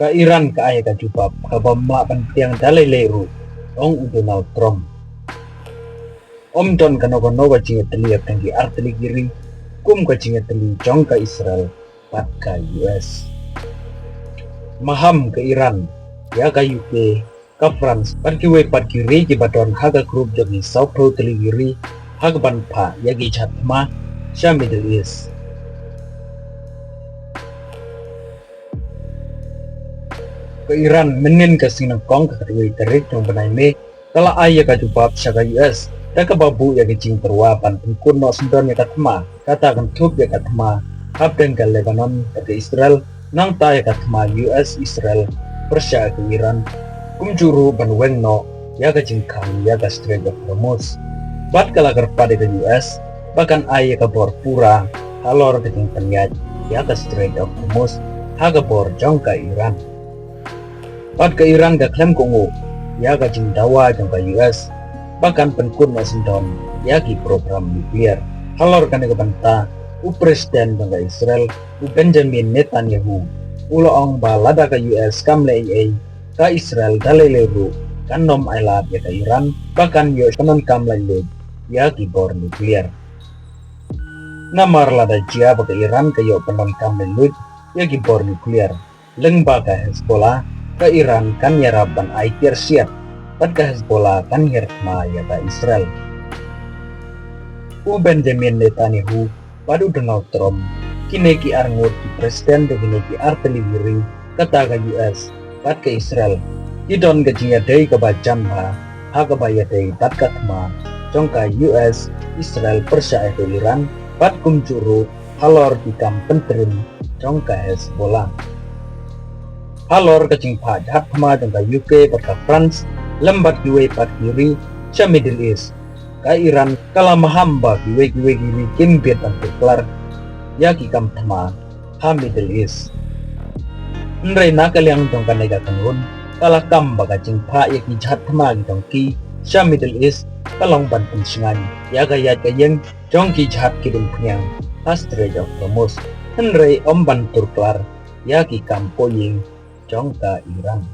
Ka Iran ka ay ka jubab ka bama pantiang dalay leru ong Donald Trump. Don kano ka jingatali at tangi artali giri kum ka jingatali jong ka Israel pat ka US. Maham ka Iran ya ka UK ka France pat kiwe pat kiri ki baton haga group jagi South Pro tali giri haga banpa ya gi chatma sha Middle East. Ke Iran menin ka sinang kong ka katiwi tarik ng banay me kala ay ka jubab siya ka US ta ka babu ya ka jing perwapan pungkun no sundon ya katma kata kan tup ya katma hapden ka Lebanon ka Israel nang ta ya katma US Israel Persia ke Iran kumjuru banweng no ya ka jing kang ya ka Strait of Hormuz bat kala pada ke US bahkan ay ka bor pura halor ka jing penyaj ya ka Strait of Hormuz haga bor jong ka Iran. Pat ke Iran ka klaim kongo ya ka jing dawa jong ka US bahkan penkun Washington ya ki program nuklear halor ka nega banta u presiden jong ka Israel u Benjamin Netanyahu ulo ong balada ka US kamle ka Israel dalay leru kan nom ailat ya ka Iran bahkan yo kanon kamle le ya ki bor nuklear namar lada jia ba ka Iran ka yo kanon kamle le ya ki bor nuklear lengba ka Hezbollah ka Iran kan yaraban aikir siap pat ka Hezbollah kan hirtma ya ka Israel. U Benjamin Netanyahu padu Donald Trump kineki arngut di presiden de kineki arteli wiri kata ka US pat ka Israel idon ka jinga day ka bajam ha ka baya day pat ka tma jong ka US Israel Persia ke Iran pat kumjuru halor di kampentrin jong ka Hezbollah. Halor kacing pajak ma jong ka UK pat ka France lembat kiwe pat kiri sa Middle East ka Iran kala mahamba kiwe kiri kimbet ang tuklar ya ki kam tama ha Middle East nray nakaliang jong ka nega kanun kala kamba kacing pa ya ki jahat ma jong ki sa Middle East kalong ban pensingan ya gayat kayeng jong ki jahat kirim penyang ha Strait of Hormuz nray omban turklar ya ki kampoying jong ka Iran.